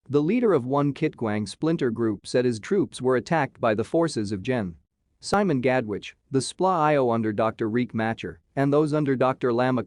The leader of one Kitgwang splinter group said his troops were attacked by the forces of Gen. Simon Gatwech, the SPLA-IO under Dr. Machar, and those under Dr. Lam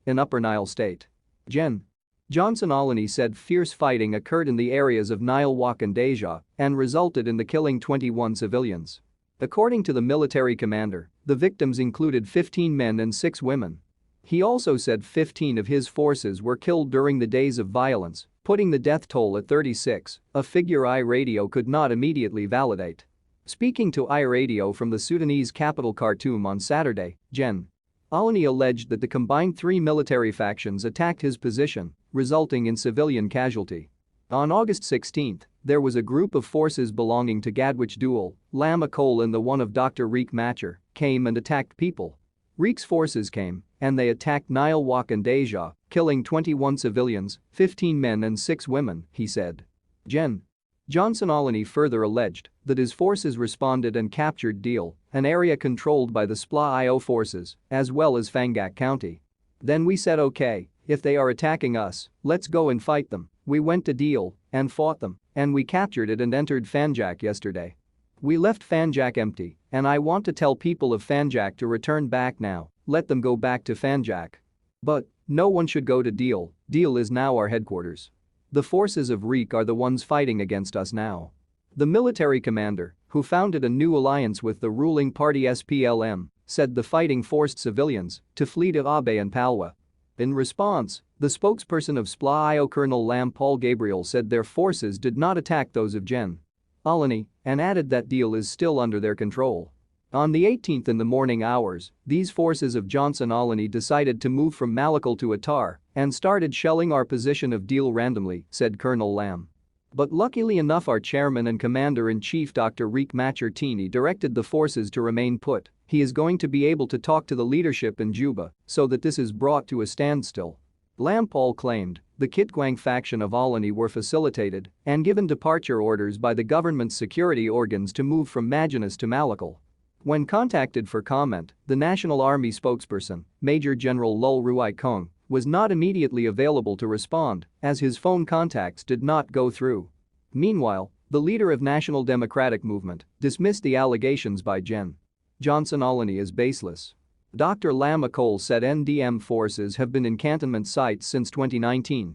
in Upper Nile State. Gen. Johnson Olony said fierce fighting occurred in the areas of Nile and Deja and resulted in the killing 21 civilians. According to the military commander, the victims included 15 men and 6 women. He also said 15 of his forces were killed during the days of violence, putting the death toll at 36, a figure iRadio could not immediately validate. Speaking to iRadio from the Sudanese capital Khartoum on Saturday, Gen. Olony alleged that the combined 3 military factions attacked his position, resulting in civilian casualty. On August 16, there was a group of forces belonging to Gatwech Dual, Lam and the one of Dr. Machar, came and attacked people. Riek's forces came, and they attacked Nile and Deja, killing 21 civilians, 15 men and 6 women, he said. Gen. Johnson Olony further alleged that his forces responded and captured Deal, an area controlled by the SPLA-IO forces, as well as Fangak County. Then we said okay, if they are attacking us, let's go and fight them. We went to Deal and fought them, and we captured it and entered Fanjak yesterday. We left Fanjak empty, and I want to tell people of Fanjak to return back now, let them go back to Fanjak. But no one should go to Deal, Deal is now our headquarters. The forces of Riek are the ones fighting against us now. The military commander, who founded a new alliance with the ruling party SPLM, said the fighting forced civilians to flee to Abe and Palwa. In response, the spokesperson of SPLA-IO Colonel Lam Paul Gabriel said their forces did not attack those of Gen. Olony and added that Deal is still under their control. On the 18th in the morning hours, these forces of Johnson Olony decided to move from Malakal to Attar and started shelling our position of Deal randomly, said Colonel Lam. But luckily enough our chairman and commander-in-chief Dr. Machar directed the forces to remain put. He is going to be able to talk to the leadership in Juba so that this is brought to a standstill. Lam Paul claimed the Kitgwang faction of Olony were facilitated and given departure orders by the government's security organs to move from Maginus to Malakal. When contacted for comment, the National Army spokesperson, Major General Lul Ruai Kong, was not immediately available to respond as his phone contacts did not go through. Meanwhile, the leader of National Democratic Movement dismissed the allegations by Gen. Johnson Olony as baseless. Dr. Lam said NDM forces have been in cantonment sites since 2019.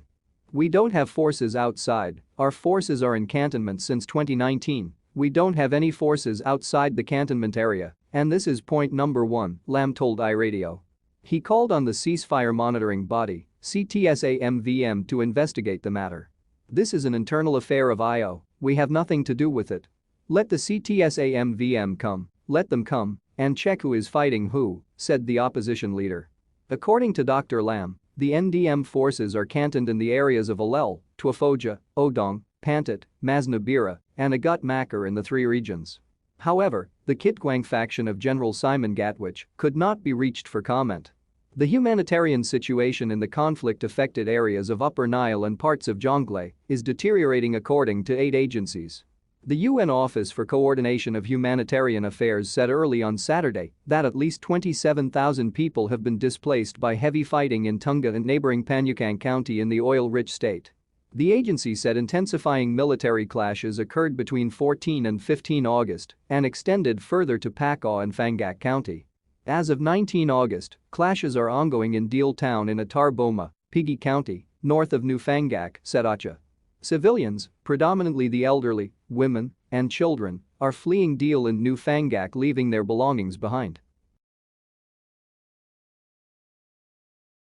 We don't have forces outside, our forces are in cantonment since 2019. We don't have any forces outside the cantonment area, and this is point number 1, Lam told iRadio. He called on the ceasefire monitoring body, CTSA-MVM, to investigate the matter. This is an internal affair of IO, we have nothing to do with it. Let the CTSA-MVM come, let them come, and check who is fighting who, said the opposition leader. According to Dr. Lam, the NDM forces are cantoned in the areas of Alel, Twafoja, Odong, Pantit, Masnabira, and Agut Makar in the 3 regions. However, the Kitgwang faction of General Simon Gatwech could not be reached for comment. The humanitarian situation in the conflict-affected areas of Upper Nile and parts of Jonglei is deteriorating according to 8 agencies. The UN Office for Coordination of Humanitarian Affairs said early on Saturday that at least 27,000 people have been displaced by heavy fighting in Tunga and neighboring Panyukang County in the oil-rich state. The agency said intensifying military clashes occurred between 14 and 15 August and extended further to Pakaw and Fangak County. As of 19 August, clashes are ongoing in Deal Town in Attar Boma, Pigi County, north of New Fangak, Setacha. Civilians, predominantly the elderly, women, and children, are fleeing Deal and New Fangak, leaving their belongings behind.